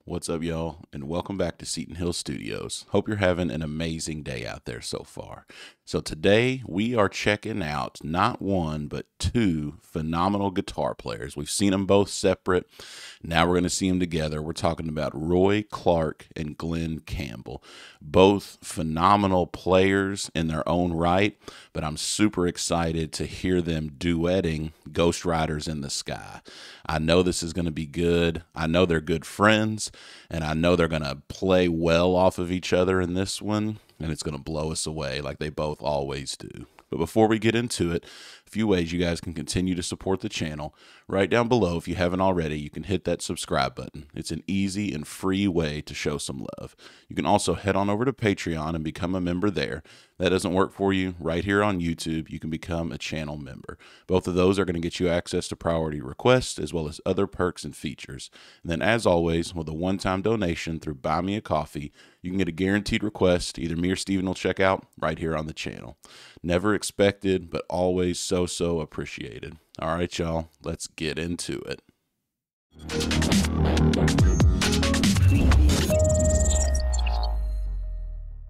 What's up, y'all, and welcome back to Seton Hill Studios. Hope you're having an amazing day out there so far. So today we are checking out not one, but two phenomenal guitar players. We've seen them both separate. Now we're going to see them together. We're talking about Roy Clark and Glen Campbell. Both phenomenal players in their own right, but I'm super excited to hear them duetting Ghost Riders in the Sky. I know this is going to be good. I know they're good friends, and I know they're going to play well off of each other in this one, and it's going to blow us away like they both always do. But before we get into it, a few ways you guys can continue to support the channel. Right down below, if you haven't already, you can hit that subscribe button. It's an easy and free way to show some love. You can also head on over to Patreon and become a member there. That doesn't work for you, right here on YouTube, you can become a channel member. Both of those are going to get you access to priority requests as well as other perks and features. And then as always, with a one-time donation through Buy Me a Coffee, you can get a guaranteed request either me or Steven will check out right here on the channel. Never expected, but always so appreciated. All right, y'all, let's get into it.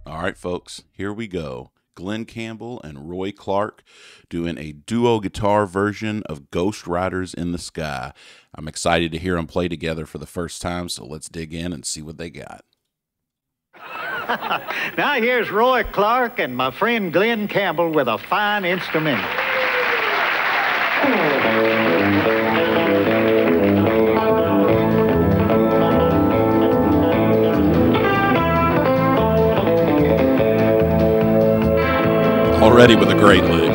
All right, folks, here we go. Glen Campbell and Roy Clark doing a duo guitar version of Ghost Riders in the Sky. I'm excited to hear them play together for the first time, so let's dig in and see what they got. Now here's Roy Clark and my friend Glen Campbell with a fine instrumental. Already with a great lick.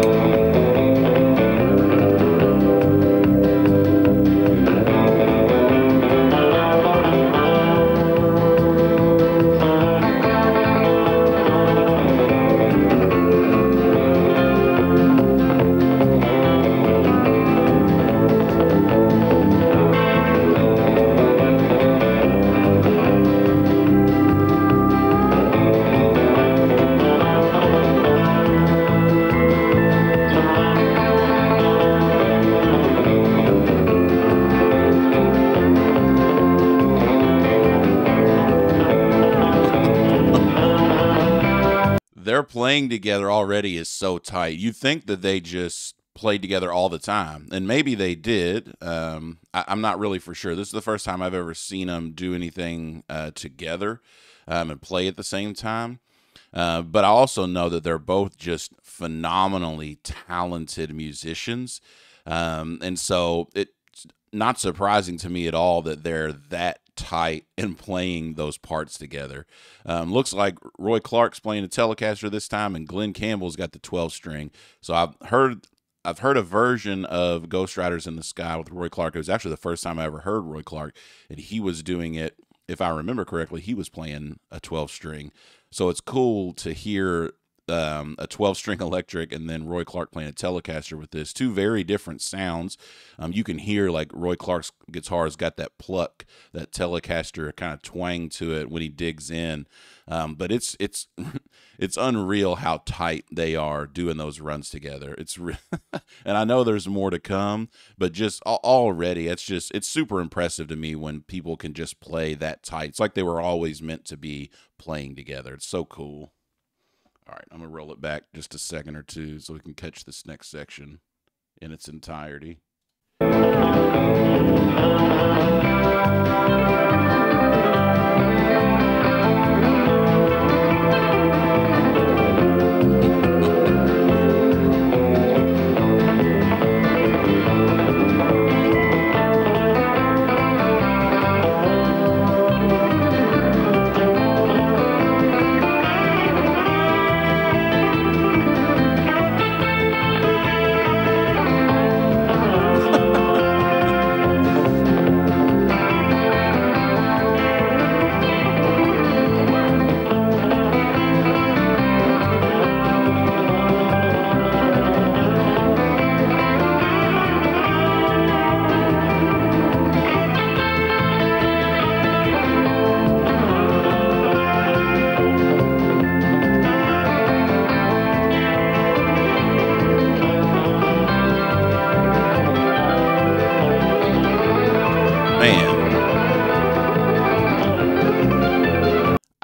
Their playing together already is so tight. You'd think that they just played together all the time, and maybe they did. I'm not really for sure. This is the first time I've ever seen them do anything together and play at the same time. But I also know that they're both just phenomenally talented musicians. And so it's not surprising to me at all that they're that tight in playing those parts together. Looks like Roy Clark's playing a Telecaster this time, and Glen Campbell's got the 12 string. So I've heard a version of Ghost Riders in the Sky with Roy Clark. It was actually the first time I ever heard Roy Clark, and he was doing it, if I remember correctly, he was playing a 12 string. So it's cool to hear a 12-string electric and then Roy Clark playing a Telecaster with this. Two very different sounds. You can hear like Roy Clark's guitar has got that pluck, that Telecaster kind of twang to it when he digs in. But it's unreal how tight they are doing those runs together. And I know there's more to come, but just already it's super impressive to me when people can just play that tight. It's like they were always meant to be playing together. It's so cool. All right, I'm going to roll it back just a second or two so we can catch this next section in its entirety.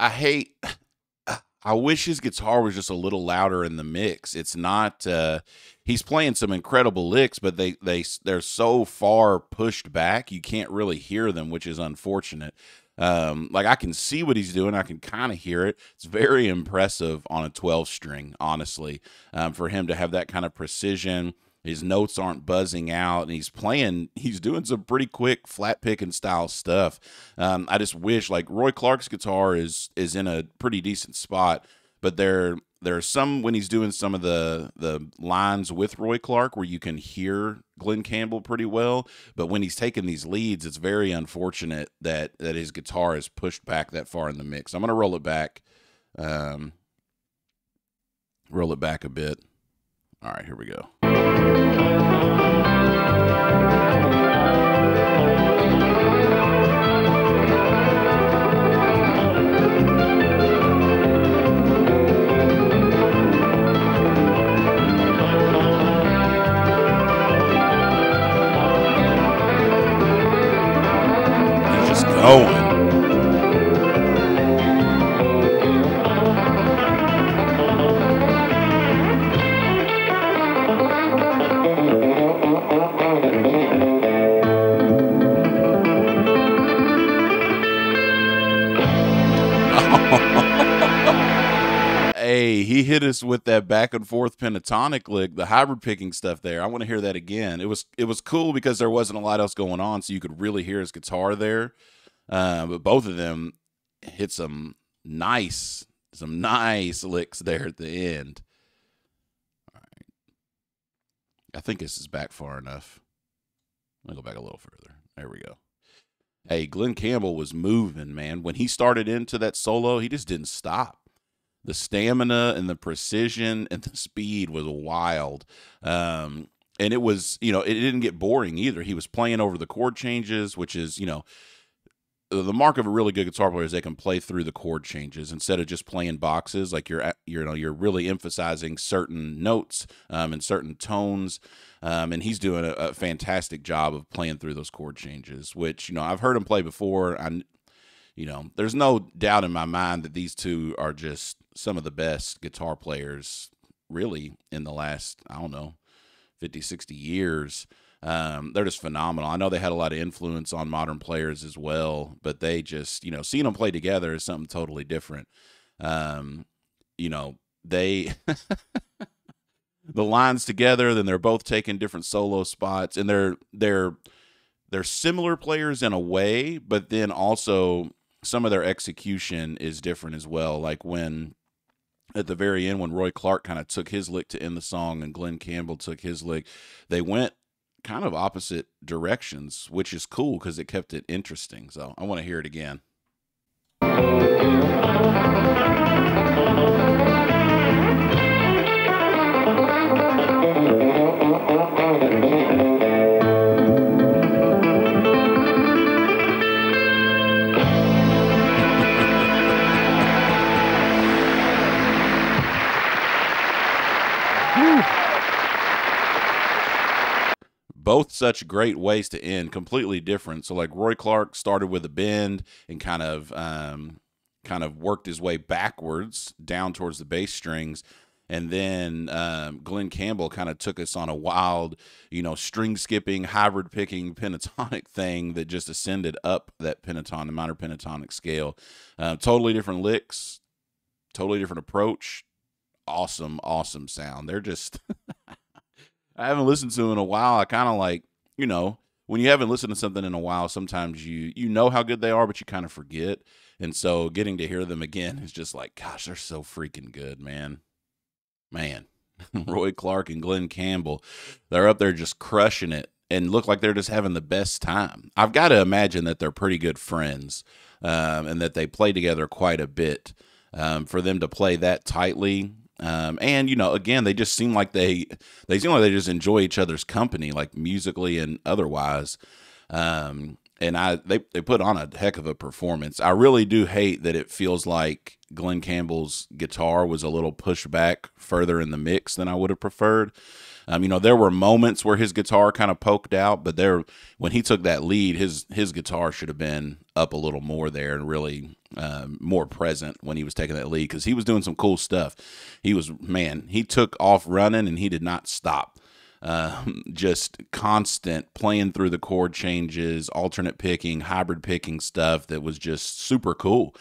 I hate. I wish his guitar was just a little louder in the mix. It's not. He's playing some incredible licks, but they're so far pushed back you can't really hear them, which is unfortunate. Like I can see what he's doing, I can kind of hear it. It's very impressive on a 12 string, honestly, for him to have that kind of precision. His notes aren't buzzing out, and he's doing some pretty quick flat picking style stuff. I just wish, like, Roy Clark's guitar is in a pretty decent spot, but there are some when he's doing some of the lines with Roy Clark where you can hear Glen Campbell pretty well, but when he's taking these leads, it's very unfortunate that his guitar is pushed back that far in the mix. I'm gonna roll it back a bit. All right, here we go. He's just going. Hey, he hit us with that back and forth pentatonic lick, the hybrid picking stuff there. I want to hear that again. It was cool because there wasn't a lot else going on, so you could really hear his guitar there. But both of them hit some nice licks there at the end. All right. I think this is back far enough. I'll go back a little further. There we go. Hey, Glen Campbell was moving, man. When he started into that solo, he just didn't stop. The stamina and the precision and the speed was wild. And it was, it didn't get boring either. He was playing over the chord changes, which is, the mark of a really good guitar player is they can play through the chord changes instead of just playing boxes. Like you're really emphasizing certain notes and certain tones. And he's doing a fantastic job of playing through those chord changes, which, I've heard him play before. There's no doubt in my mind that these two are just some of the best guitar players really in the last, I don't know, 50, 60 years. They're just phenomenal. I know they had a lot of influence on modern players as well, but they just, seeing them play together is something totally different. They the lines together, then they're both taking different solo spots, and they're similar players in a way, but then also some of their execution is different as well. Like when at the very end, when Roy Clark kind of took his lick to end the song and Glen Campbell took his lick, they went kind of opposite directions, which is cool because it kept it interesting. So I want to hear it again. Both such great ways to end, completely different. So like Roy Clark started with a bend and kind of worked his way backwards down towards the bass strings. And then Glen Campbell kind of took us on a wild, string skipping, hybrid picking pentatonic thing that just ascended up that minor pentatonic scale. Totally different licks, totally different approach. Awesome, awesome sound. They're just I haven't listened to them in a while. I kind of like, when you haven't listened to something in a while, sometimes you know how good they are, but you kind of forget. And so getting to hear them again is just like, gosh, they're so freaking good, man. Man, Roy Clark and Glen Campbell, they're up there just crushing it and look like they're just having the best time. I've got to imagine that they're pretty good friends and that they play together quite a bit for them to play that tightly. And again, they just seem like they just enjoy each other's company, like musically and otherwise. And they put on a heck of a performance. I really do hate that it feels like Glen Campbell's guitar was a little pushed back further in the mix than I would have preferred. There were moments where his guitar kind of poked out, but when he took that lead, his guitar should have been up a little more there and really more present when he was taking that lead, because he was doing some cool stuff. He took off running and he did not stop. Just constant playing through the chord changes, alternate picking, hybrid picking stuff that was just super cool.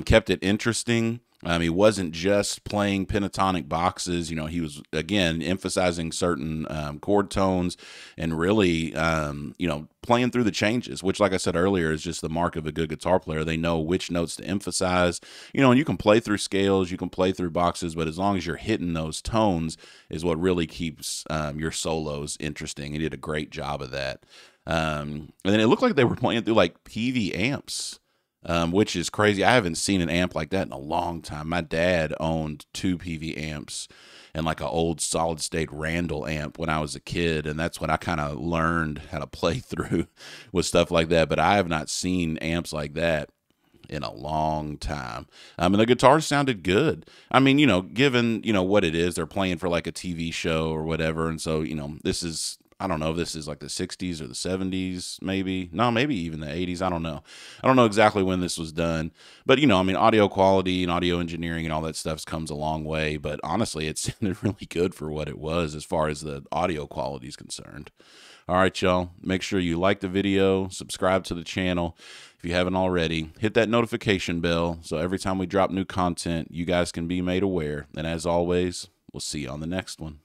Kept it interesting. He wasn't just playing pentatonic boxes. He was, again, emphasizing certain chord tones and really, playing through the changes, which, like I said earlier, is just the mark of a good guitar player. They know which notes to emphasize, and you can play through scales, you can play through boxes, but as long as you're hitting those tones is what really keeps your solos interesting. He did a great job of that. And then it looked like they were playing through like PV amps. Which is crazy. I haven't seen an amp like that in a long time. My dad owned 2 PV amps and like an old solid state Randall amp when I was a kid, and that's when I kind of learned how to play through with stuff like that. But I have not seen amps like that in a long time. And the guitars sounded good. I mean, given, what it is, they're playing for like a TV show or whatever. And so, this is, I don't know if this is like the 60s or the 70s, maybe. No, maybe even the 80s. I don't know. I don't know exactly when this was done. But, audio quality and audio engineering and all that stuff comes a long way. But honestly, it sounded really good for what it was as far as the audio quality is concerned. All right, y'all. Make sure you like the video, subscribe to the channel if you haven't already. Hit that notification bell so every time we drop new content, you guys can be made aware. And as always, we'll see you on the next one.